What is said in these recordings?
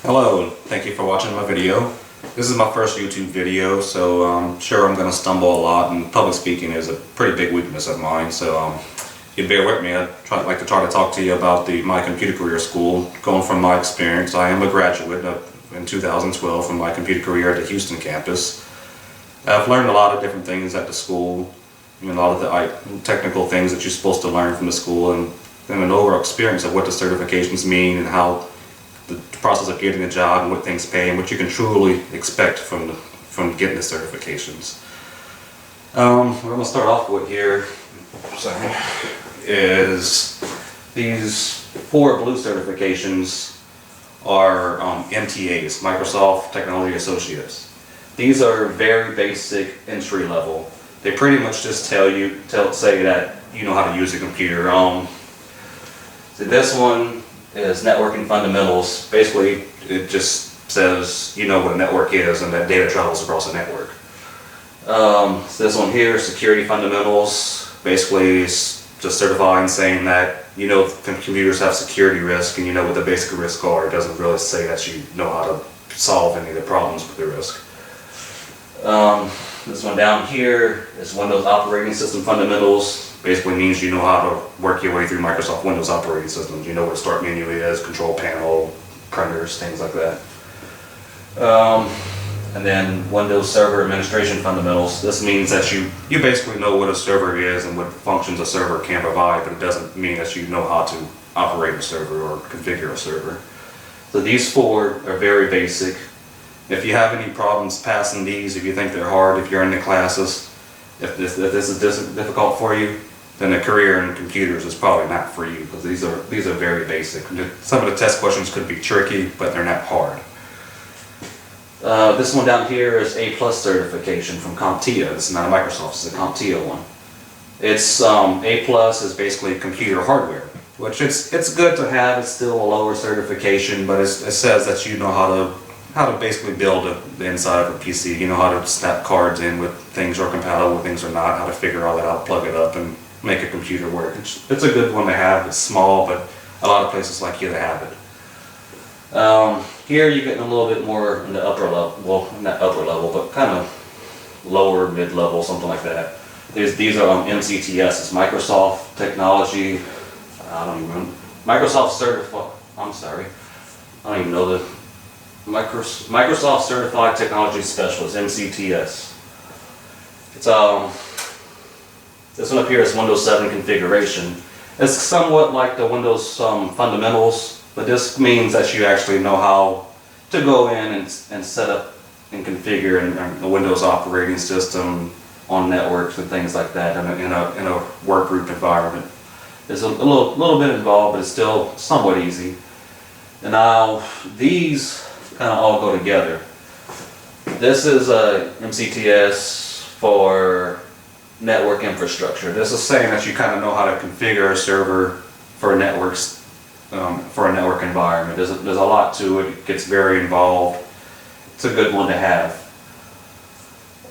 Hello, and thank you for watching my video. This is my first YouTube video, so I'm sure I'm going to stumble a lot, and public speaking is a pretty big weakness of mine, so you bear with me. I'd like to try to talk to you about the My Computer Career School. Going from my experience, I am a graduate in 2012 from My Computer Career at the Houston campus. I've learned a lot of different things at the school, a lot of the technical things that you're supposed to learn from the school, and an overall experience of what the certifications mean and how the process of getting a job and what things pay and what you can truly expect from getting the certifications. What I'm going to start off with here is these 4 blue certifications are MTAs, Microsoft Technology Associates. These are very basic entry level. They pretty much just say that you know how to use a computer. So this one is networking fundamentals. Basically, it just says you know what a network is and that data travels across a network. So this one here, security fundamentals, basically is just certifying, saying that you know computers have security risk and you know what the basic risks are. It doesn't really say that you know how to solve any of the problems with the risk. This one down here is Windows operating system fundamentals. Basically means you know how to work your way through Microsoft Windows operating systems. You know what a start menu is, control panel, printers, things like that. And then Windows Server Administration Fundamentals. This means that you basically know what a server is and what functions a server can provide, but it doesn't mean that you know how to operate a server or configure a server. So these 4 are very basic. If you have any problems passing these, if you think they're hard, if you're in the classes, if this is difficult for you, then a career in computers is probably not for you, because these are very basic. Some of the test questions could be tricky, but they're not hard. This one down here is A+ certification from CompTIA. This is not a Microsoft, it's a CompTIA one. It's A+ is basically computer hardware, which it's good to have. It's still a lower certification, but it says that you know how to basically build the inside of a PC. You know how to snap cards in with things are compatible with things are not, how to figure all that out, plug it up, and make a computer work. It's a good one to have. It's small, but a lot of places like you to have it. Here you're getting a little bit more in the upper level, well, not upper level, but kind of lower, mid-level, something like that. These are MCTS, it's Microsoft Technology, Microsoft Certified, I don't even know the Microsoft Certified Technology Specialist, MCTS. It's this one up here is Windows 7 configuration. It's somewhat like the Windows fundamentals, but this means that you actually know how to go in and set up and configure a Windows operating system on networks and things like that in a work group environment. It's a little bit involved, but it's still somewhat easy. And now these kind of all go together. This is a MCTS for network infrastructure. This is saying that you kind of know how to configure a server for networks, for a network environment. There's a lot to it. It gets very involved. It's a good one to have.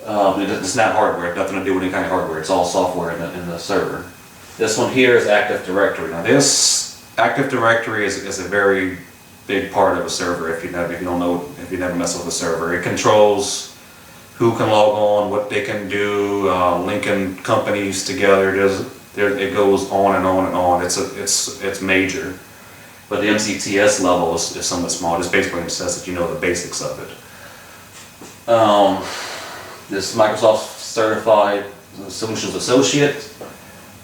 It's not hardware. It has nothing to do with any kind of hardware. It's all software in the server. This one here is Active Directory. Now this Active Directory is a very big part of a server. If you never mess with a server, it controls who can log on, what they can do, linking companies together. It goes on and on and on. It's major, but the MCTS level is somewhat small. Just basically says that you know the basics of it. This Microsoft Certified Solutions Associate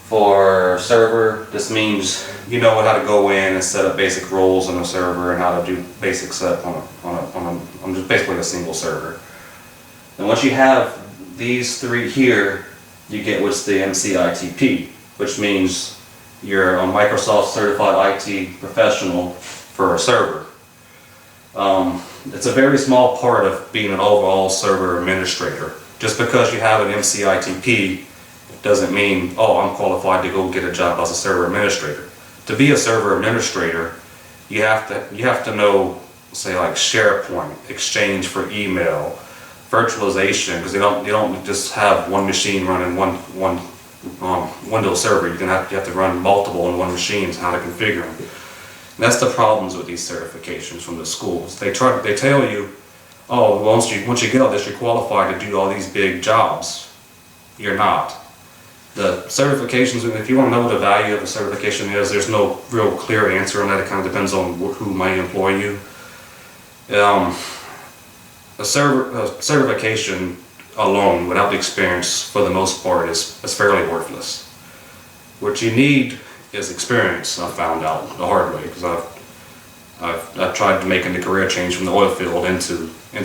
for server. This means you know how to go in and set up basic roles on a server and how to do basic setup on just basically a single server. And once you have these 3 here, you get what's the MCITP, which means you're a Microsoft Certified IT Professional for a server. It's a very small part of being an overall server administrator. Just because you have an MCITP doesn't mean, oh, I'm qualified to go get a job as a server administrator. To be a server administrator, you have to know, say, like SharePoint, Exchange for email, virtualization, because you don't just have one machine running one Windows server. You have to run multiple on one machine, how to configure them. That's the problems with these certifications from the schools. They tell you, oh, once you get all this, you're qualified to do all these big jobs. You're not. The certifications, if you want to know what the value of a certification is, there's no real clear answer on that. It kind of depends on who might employ you. A certification alone, without the experience, for the most part, is fairly worthless. What you need is experience. I found out the hard way because I've tried to make a career change from the oil field into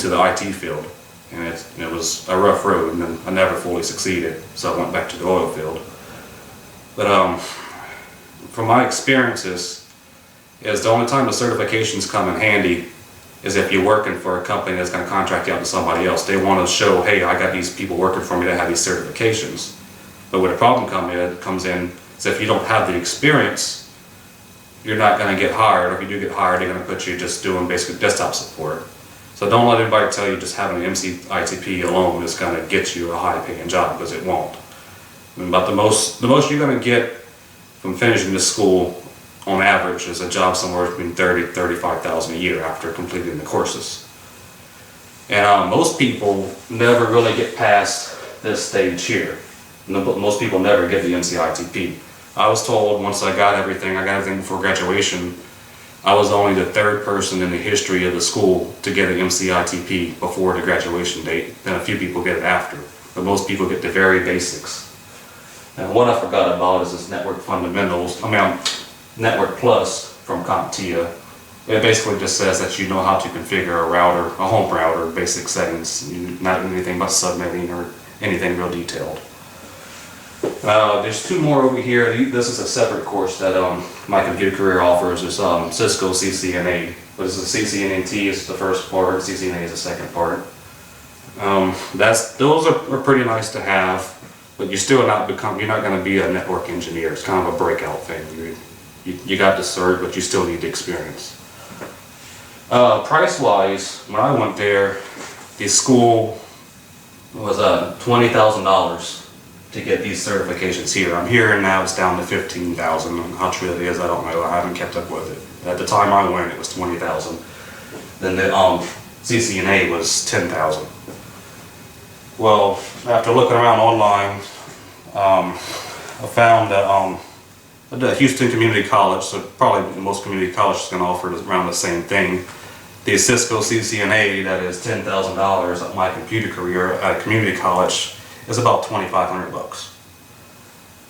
the IT field, and it was a rough road, and I never fully succeeded, so I went back to the oil field. But from my experiences, is the only time the certifications come in handy is if you're working for a company that's going to contract you out to somebody else. They want to show, hey, I got these people working for me that have these certifications. But where the problem comes in is if you don't have the experience, you're not going to get hired. Or if you do get hired, they're going to put you just doing basic desktop support. So don't let anybody tell you just having an MCITP alone is going to get you a high-paying job, because it won't. But the most you're going to get from finishing this school on average is a job somewhere between $30,000 to $35,000 a year after completing the courses. And most people never really get past this stage here. Most people never get the MCITP. I was told once I got everything before graduation, I was only the third person in the history of the school to get an MCITP before the graduation date. Then a few people get it after, but most people get the very basics. And what I forgot about is this network fundamentals. Network Plus from CompTIA. It basically just says that you know how to configure a home router, basic settings, not anything but subnetting or anything real detailed. There's two more over here. This is a separate course that My Computer Career offers. It's Cisco Ccna. But it's the CCNA is the first part, CCNA is the second part. Those are pretty nice to have, but you're not going to be a network engineer. It's kind of a breakout thing. You got the cert, but you still need the experience. Price-wise, when I went there, the school was $20,000 to get these certifications here. I'm hearing now it's down to $15,000. How true that is, I don't know. I haven't kept up with it. At the time I went, it was $20,000. Then the CCNA was $10,000. Well, after looking around online, I found that the Houston Community College, so probably most community colleges can offer around the same thing. The Cisco Ccna, that is $10,000 at My Computer Career at a community college, is about $2,500.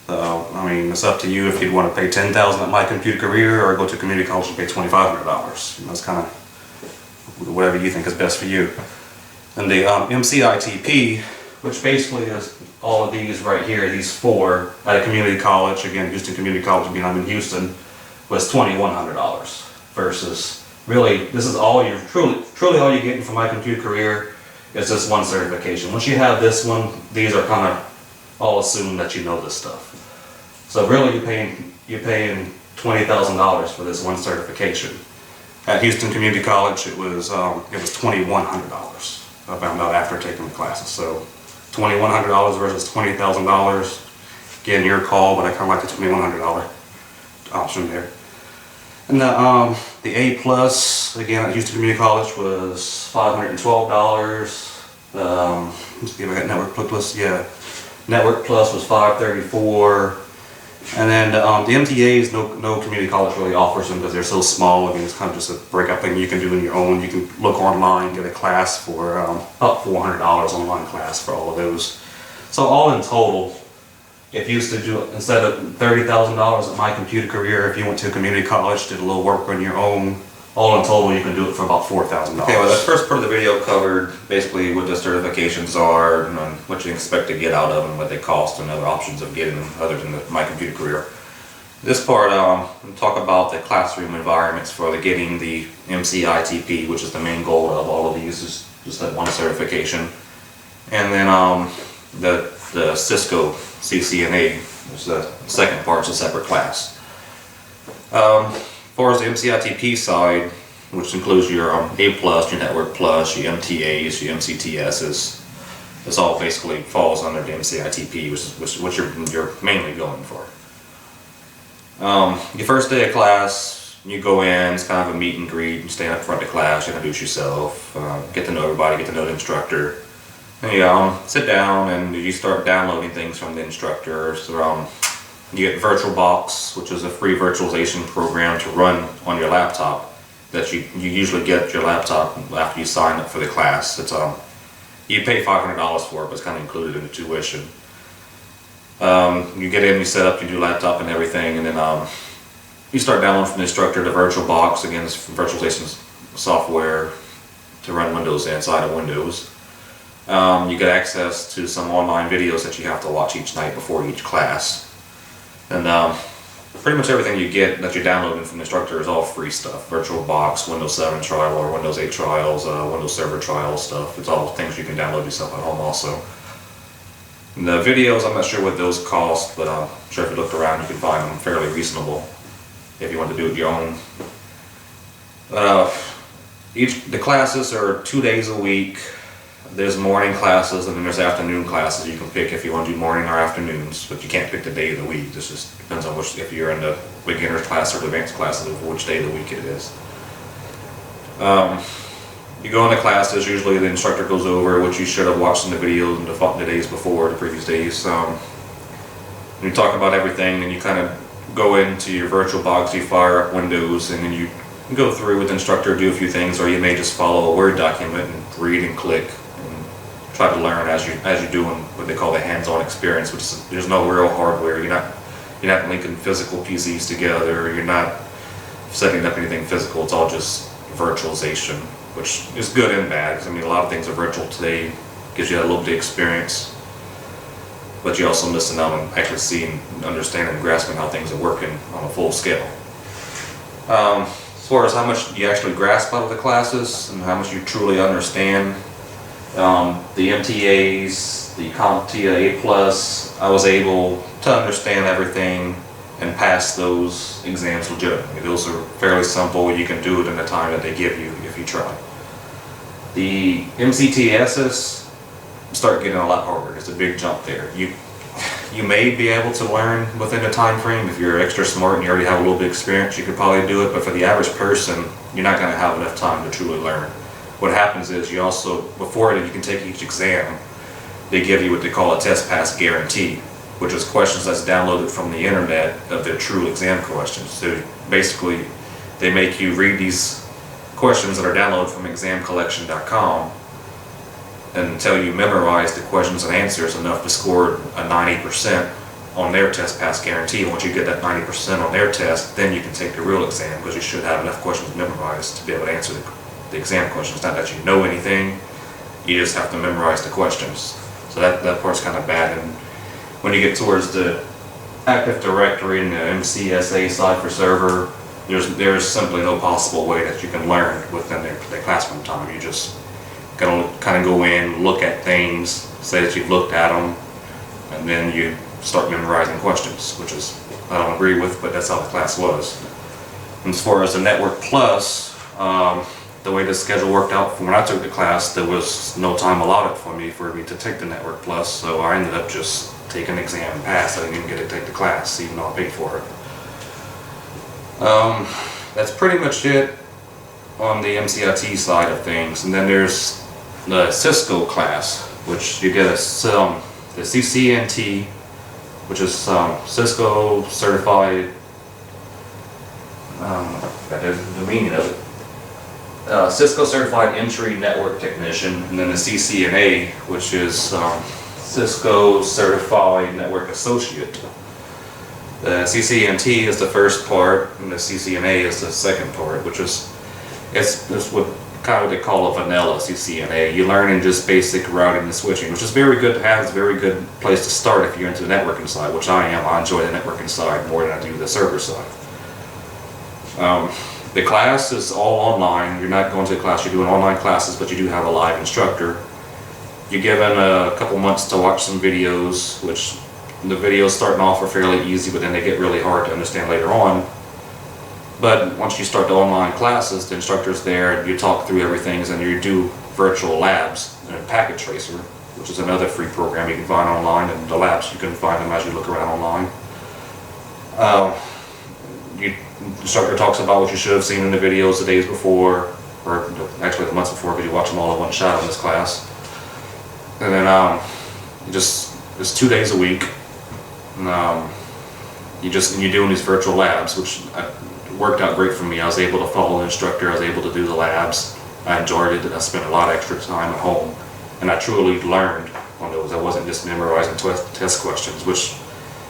So, it's up to you if you'd want to pay $10,000 at My Computer Career or go to community college and pay $2,500. That's kind of whatever you think is best for you. And the MCITP, which basically is all of these right here, these four, at a community college, again, Houston Community College, being I'm in Houston, was $2,100 versus, really, this is all you're, truly all you're getting from My Computer Career is this one certification. Once you have this one, these are kind of all assumed that you know this stuff. So really you're paying $20,000 for this one certification. At Houston Community College, it was $2,100. I found out after taking the classes. So $2,100 versus $20,000. Again, your call, but I kind of like the $2,100 option there. And the A plus, again, at Houston Community College was $512. Let's see if I got Network Plus. Yeah, Network Plus was $534. And then the MTAs, no community college really offers them because they're so small. It's kind of just a breakout thing you can do on your own. You can look online, get a class for about $400 online class for all of those. So all in total, if you used to do it, instead of $30,000 at My Computer Career, if you went to a community college, did a little work on your own, all in total you can do it for about $4,000. Okay, well, the first part of the video covered basically what the certifications are and what you expect to get out of them, what they cost, and other options of getting them other than the My Computer Career. This part, we'll talk about the classroom environments for getting the MCITP, which is the main goal of all of these, is just that one certification. And then the Cisco Ccna, which is the second part, is a separate class. As far as the MCITP side, which includes your A+, your Network Plus, your MTAs, your MCTSs, this all basically falls under the MCITP, which is what you're mainly going for. Your first day of class, You go in, it's kind of a meet and greet. You stand up front of class, introduce yourself, get to know everybody, get to know the instructor. And you sit down and you start downloading things from the instructor. So, you get VirtualBox, which is a free virtualization program to run on your laptop that you usually get your laptop after you sign up for the class. It's you pay $500 for it, but it's kind of included in the tuition. You get in, you set up, you do laptop and everything, and then you start downloading from the instructor the VirtualBox. Again, it's virtualization software to run Windows inside of Windows. You get access to some online videos that you have to watch each night before each class. And pretty much everything you get that you're downloading from the instructor is all free stuff. VirtualBox, Windows 7 trial or Windows 8 trials, Windows Server trial stuff. It's all things you can download yourself at home also. And the videos, I'm not sure what those cost, but I'm sure if you look around you can find them fairly reasonable if you want to do it your own. The classes are 2 days a week. There's morning classes and then there's afternoon classes. You can pick if you want to do morning or afternoons, but you can't pick the day of the week. This just depends on if you're in the beginner's class or the advanced classes, of which day of the week it is. You go into classes, usually the instructor goes over what you should have watched in the videos in the days before, the previous days. You talk about everything and you kind of go into your VirtualBox, you fire up Windows, and then you go through with the instructor, do a few things, or you may just follow a Word document and read and click. Try to learn as you're doing what they call the hands-on experience, which is there's no real hardware. You're not linking physical PCs together. You're not setting up anything physical. It's all just virtualization, which is good and bad. 'Cause, I mean, a lot of things are virtual today. Gives you a little bit of experience, but you're also missing out on actually seeing, understanding, and grasping how things are working on a full scale. As far as how much you actually grasp out of the classes and how much you truly understand. The MTAs, the CompTIA A+, I was able to understand everything and pass those exams legitimately. Those are fairly simple. You can do it in the time that they give you if you try. The MCTSs start getting a lot harder. It's a big jump there. You may be able to learn within a time frame. If you're extra smart and you already have a little bit of experience, you could probably do it, but for the average person, you're not going to have enough time to truly learn. What happens is you also, before you can take each exam, they give you what they call a test pass guarantee, which is questions that's downloaded from the internet of their true exam questions. So basically, they make you read these questions that are downloaded from examcollection.com until you memorize the questions and answers enough to score a 90% on their test pass guarantee. And once you get that 90% on their test, then you can take the real exam, because you should have enough questions memorized to be able to answer the exam questions. Not that you know anything, you just have to memorize the questions. So that part's kind of bad. And when you get towards the Active Directory and the MCSA side for server, there's simply no possible way that you can learn within the classroom time. You just gonna kind of go in, look at things, say that you've looked at them, and then you start memorizing questions, which is, I don't agree with, but that's how the class was. And as far as the Network Plus, the way the schedule worked out from when I took the class, there was no time allotted for me to take the Network Plus, so I ended up just taking an exam and pass. I didn't even get to take the class, even though I paid for it. That's pretty much it on the MCIT side of things. And then there's the Cisco class, which you get the CCNT, which is Cisco Certified, that is the meaning of it. Cisco Certified Entry Network Technician, and then the CCNA, which is Cisco Certified Network Associate. The CCNT is the first part, and the CCNA is the second part, which is it's what kind of they call a vanilla CCNA. You learn in just basic routing and switching, which is very good to have. It's a very good place to start if you're into the networking side, which I am. I enjoy the networking side more than I do the server side. The class is all online. You're not going to the class, you're doing online classes, but you do have a live instructor. You're given a couple months to watch some videos, which the videos starting off are fairly easy, but then they get really hard to understand later on. But once you start the online classes, the instructor's there, and you talk through everything, and you do virtual labs and Packet Tracer, which is another free program you can find online, and the labs you can find them as you look around online. the instructor talks about what you should have seen in the videos the days before, or actually the months before, because you watch them all in one shot in this class. And then it's 2 days a week. And, you're doing these virtual labs, which worked out great for me. I was able to follow the instructor. I was able to do the labs. I enjoyed it. I spent a lot of extra time at home, and I truly learned on those. I wasn't just memorizing test questions, which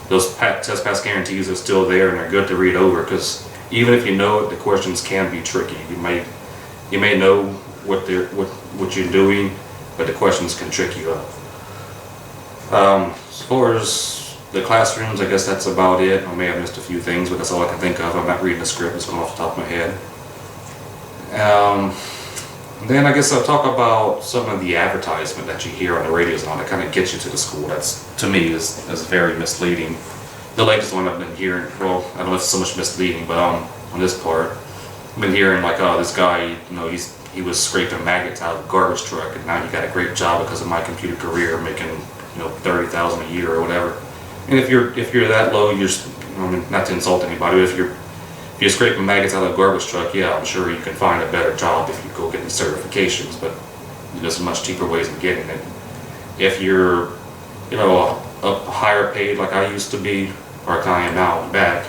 those test pass guarantees are still there, and they're good to read over, because even if you know it, the questions can be tricky. You may know what you're doing, but the questions can trick you up. As far as the classrooms, I guess that's about it. I may have missed a few things, but that's all I can think of. I'm not reading the script, it's going off the top of my head. Then I guess I'll talk about some of the advertisement that you hear on the radios and all that kind of gets you to the school. That's, to me, is very misleading. The latest one I've been hearing, well, I don't know if it's so much misleading, but on this part, I've been hearing like, oh, this guy, he was scraping maggots out of a garbage truck, and now he got a great job because of My Computer Career, making $30,000 a year or whatever. And if you're that low, not to insult anybody, but if you're scraping maggots out of a garbage truck, yeah, I'm sure you can find a better job if you go get the certifications, but there's much cheaper ways of getting it. If you're, up higher paid like I used to be, or I am now back,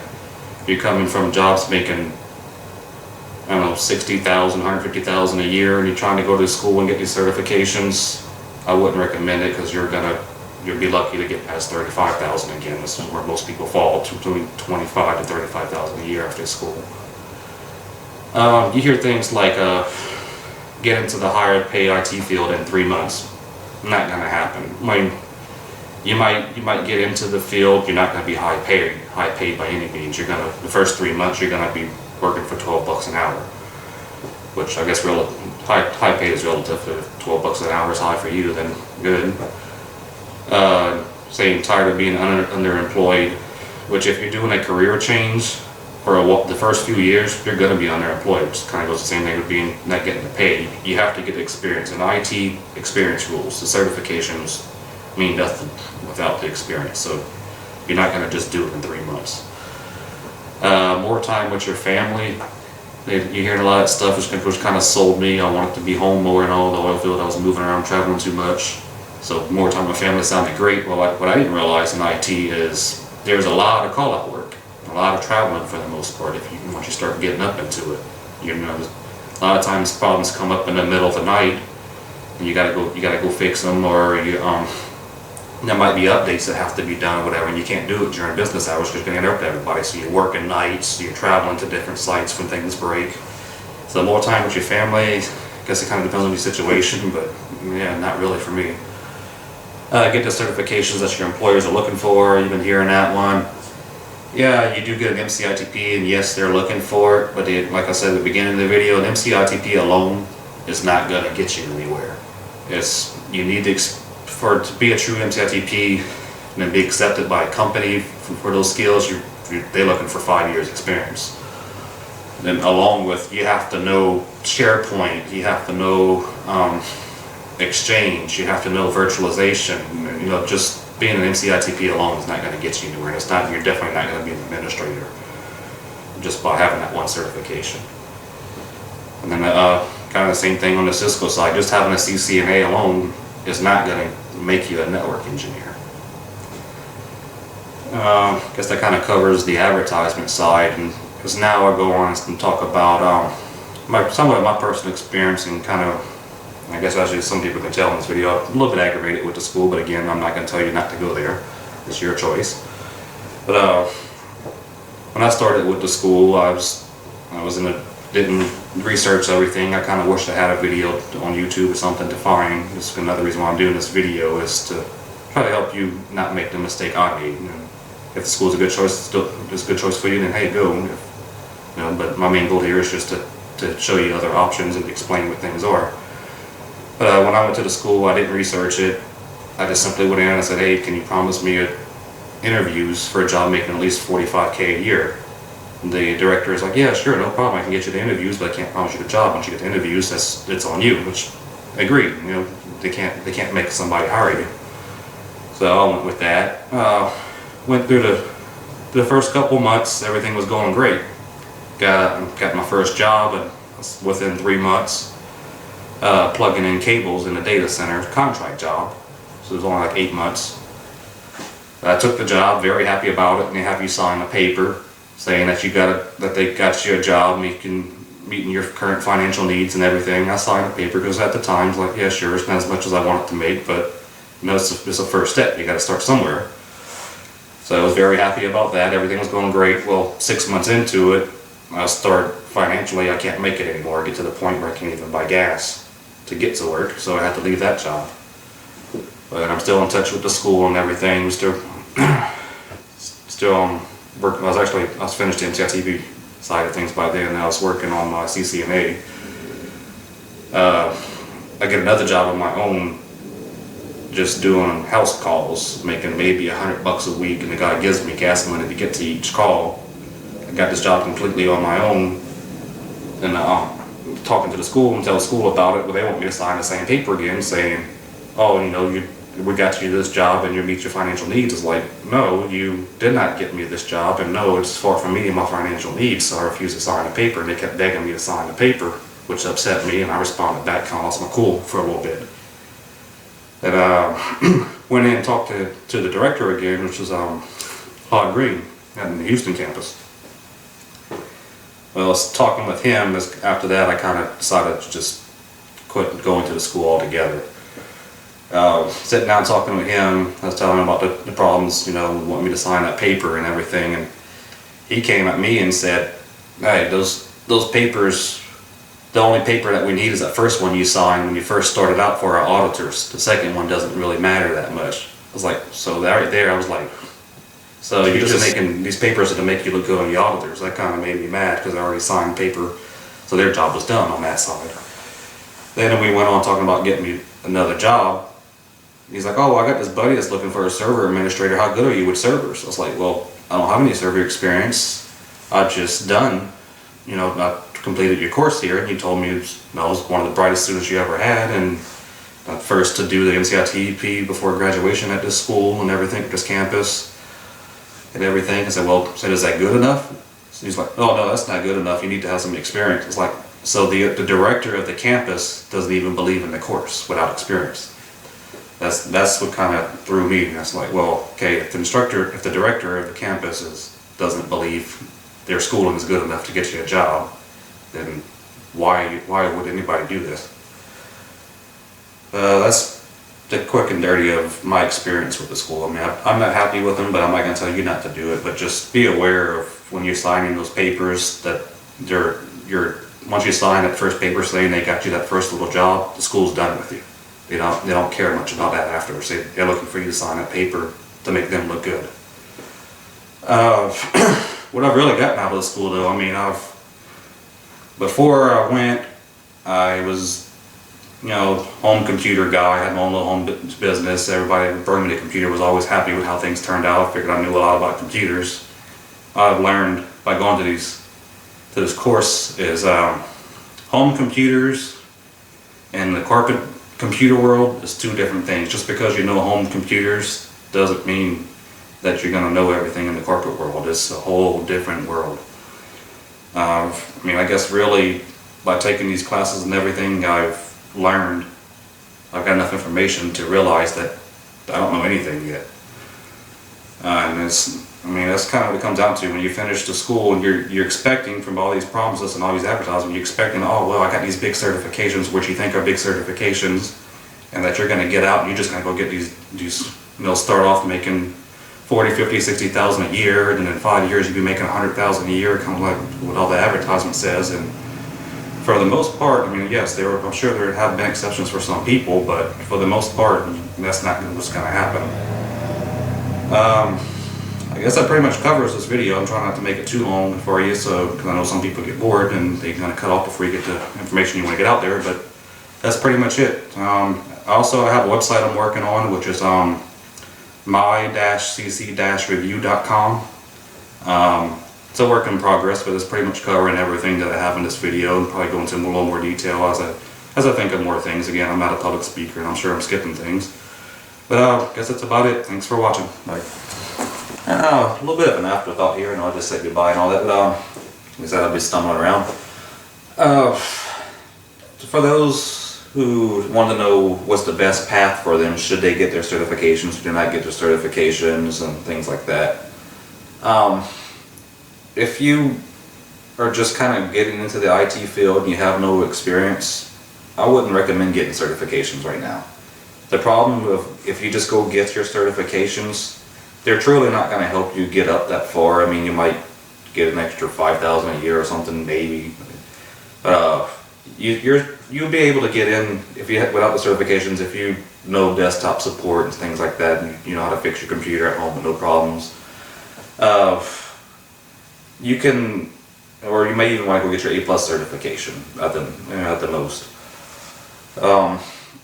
if you're coming from jobs making, I don't know, $60,000, $150,000 a year, and you're trying to go to school and get these certifications, I wouldn't recommend it, because you'll be lucky to get past $35,000 again. This is where most people fall, between $25,000 to $35,000 a year after school. You hear things like get into the higher pay IT field in 3 months. Not going to happen. You might get into the field. You're not going to be high paid by any means. The first 3 months you're going to be working for $12 an hour, which I guess high pay is relative. If $12 an hour is high for you, then good. Saying tired of being underemployed, which if you're doing a career change for the first few years, you're going to be underemployed. It kind of goes the same thing with not getting the pay. You have to get the experience, and IT experience rules. The certifications mean nothing without the experience, so you're not going to just do it in 3 months. More time with your family. You're hearing a lot of that stuff, which kind of sold me. I wanted to be home more and all the oil field. I was moving around, traveling too much. So more time with family sounded great. Well, what I didn't realize in IT is there's a lot of call-out work, a lot of traveling for the most part. Once you start getting up into it, a lot of times problems come up in the middle of the night, and you gotta go fix them, or there might be updates that have to be done, or whatever, and you can't do it during business hours because you're gonna interrupt everybody. So you're working nights, you're traveling to different sites when things break. So more time with your family. I guess it kind of depends on your situation, but yeah, not really for me. Get the certifications that your employers are looking for. You've been hearing that one. Yeah, you do get an MCITP, and yes, they're looking for it, but like I said at the beginning of the video, an MCITP alone is not going to get you anywhere. You need to be a true MCITP and then be accepted by a company for those skills. They're looking for 5 years experience. Then along with, you have to know SharePoint, you have to know Exchange, you have to know virtualization. Just being an MCITP alone is not going to get you anywhere. You're definitely not going to be an administrator just by having that one certification. And then kind of the same thing on the Cisco side. Just having a CCNA alone is not going to make you a network engineer. I guess that kind of covers the advertisement side, and because now I go on and talk about somewhat of my personal experience, and kind of, I guess as some people can tell in this video, I'm a little bit aggravated with the school, but again, I'm not going to tell you not to go there. It's your choice. But when I started with the school, didn't research everything. I kind of wished I had a video on YouTube or something to find. This is another reason why I'm doing this video, is to try to help you not make the mistake I made. If the school's a good choice, it's a good choice for you, then hey, go. But my main goal here is just to show you other options and explain what things are. But when I went to the school, I didn't research it. I just simply went in and said, hey, can you promise me interviews for a job making at least $45K a year? And the director is like, yeah, sure, no problem. I can get you the interviews, but I can't promise you the job. Once you get the interviews, it's on you. Which, agreed. They can't make somebody hire you. So I went with that. Went through the first couple months, everything was going great. Got my first job, and within 3 months, plugging in cables in a data center, contract job. So it was only like 8 months. I took the job, very happy about it, and they have you sign a paper saying that they got you a job meeting your current financial needs and everything. I signed a paper because at the time, I was like, yeah, sure, it's not as much as I want it to make, but you know, it's a first step. You got to start somewhere. So I was very happy about that. Everything was going great. Well, 6 months into it, I start financially, I can't make it anymore. I get to the point where I can't even buy gas to get to work, so I had to leave that job. But I'm still in touch with the school and everything. Still working. I was finished the MCITP side of things by then, and I was working on my CCNA. I get another job of my own, just doing house calls, making maybe $100 a week, and the guy gives me gas money to get to each call. I got this job completely on my own, and talking to the school and tell the school about it, but they want me to sign the same paper again saying, oh, you know, we got you this job and you meet your financial needs. It's like, no, you did not get me this job, and no, it's far from meeting my financial needs, so I refused to sign the paper, and they kept begging me to sign the paper, which upset me, and I responded back, kind of lost my cool for a little bit. And went in and talked to the director again, which was Todd Green at the Houston campus. Well, I was talking with him. After that, I kind of decided to just quit going to the school altogether. Sitting down talking with him, I was telling him about the problems, you know, wanting me to sign that paper and everything, and he came at me and said, hey, those papers, the only paper that we need is that first one you signed when you first started out for our auditors. The second one doesn't really matter that much. I was like, so that right there, I was like, so you're just making these papers to make you look good on the auditors. That kind of made me mad because I already signed paper, so their job was done on that side. Then we went on talking about getting me another job. He's like, oh, well, I got this buddy that's looking for a server administrator. How good are you with servers? I was like, well, I don't have any server experience. I've just done, you know, I completed your course here, and you told me I was one of the brightest students you ever had, and first to do the MCITP before graduation at this school and everything, this campus and everything. I said, well, so is that good enough? So he's like, oh, no, that's not good enough. You need to have some experience. It's like, so the director of the campus doesn't even believe in the course without experience. That's what kind of threw me. That's like, well, okay, if the director of the campus doesn't believe their schooling is good enough to get you a job, then why would anybody do this? That's the quick and dirty of my experience with the school. I mean, I'm not happy with them, but I'm not going to tell you not to do it. But just be aware of when you're signing those papers that once you sign that first paper saying they got you that first little job, the school's done with you. They don't care much about that afterwards. They're looking for you to sign that paper to make them look good. What I've really gotten out of the school, though, I mean, before I went, I was, you know, home computer guy. I had my own little home business. Everybody who brought me the computer was always happy with how things turned out. I figured I knew a lot about computers. I've learned by going to this course is home computers and the corporate computer world is two different things. Just because you know home computers doesn't mean that you're going to know everything in the corporate world. It's a whole different world. I mean, I guess really by taking these classes and everything, I've got enough information to realize that I don't know anything yet. And that's kind of what it comes down to. When you finish the school and you're expecting from all these promises and all these advertisements, you're expecting, oh, well, I got these big certifications, which you think are big certifications, and that you're going to get out and you're just going to go get these, you know, start off making 40, 50, 60,000 a year, and then in 5 years you'd be making 100,000 a year, kind of like what all the advertisement says. And for the most part, I mean, yes, I'm sure there have been exceptions for some people, but for the most part, that's not what's going to happen. I guess that pretty much covers this video. I'm trying not to make it too long for you, because I know some people get bored and they kind of cut off before you get the information you want to get out there, but that's pretty much it. I also have a website I'm working on, which is my-cc-review.com. It's a work in progress, but it's pretty much covering everything that I have in this video, and probably go into a little more detail as I think of more things. Again, I'm not a public speaker, and I'm sure I'm skipping things. But I guess that's about it. Thanks for watching. Bye. A little bit of an afterthought here, and I'll just say goodbye and all that, but like I said, I'll be stumbling around. For those who want to know what's the best path for them, should they get their certifications, should they not get their certifications, and things like that. If you are just kind of getting into the IT field and you have no experience, I wouldn't recommend getting certifications right now. The problem with if you just go get your certifications, they're truly not going to help you get up that far. I mean, you might get an extra $5,000 a year or something, maybe. But you'll be able to get in if you without the certifications, if you know desktop support and things like that, and you know how to fix your computer at home with no problems. You can, or you may even want to go get your A+ certification at the most.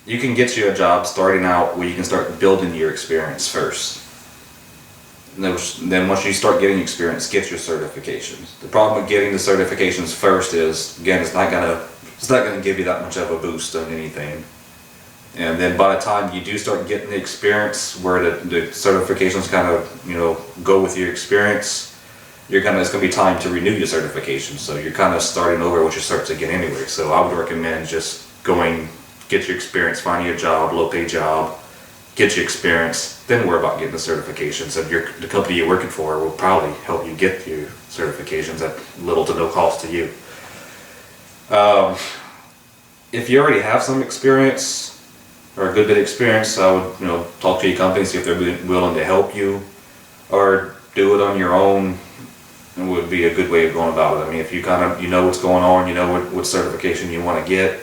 You can get you a job starting out where you can start building your experience first. And then once you start getting experience, get your certifications. The problem with getting the certifications first is, again, it's not gonna give you that much of a boost on anything. And then by the time you do start getting the experience, where the certifications kind of, you know, go with your experience, it's gonna be time to renew your certification. So you're kind of starting over what you start to get anyway. So I would recommend just going, get your experience, finding a job, low pay job, get your experience, then worry about getting the certifications. And the company you're working for will probably help you get your certifications at little to no cost to you. If you already have some experience, or a good bit of experience, I would, you know, talk to your company, see if they're willing to help you, or do it on your own. It would be a good way of going about it. I mean, if you know what's going on, you know what certification you want to get,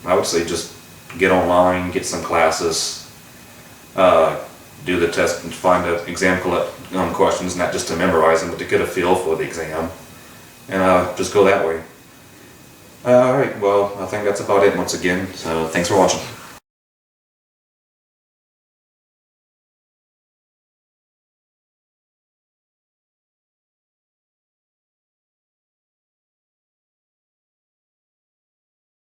I would say just get online, get some classes, do the test and find the exam questions, not just to memorize them, but to get a feel for the exam, and just go that way. Alright, well, I think that's about it once again, so thanks for watching.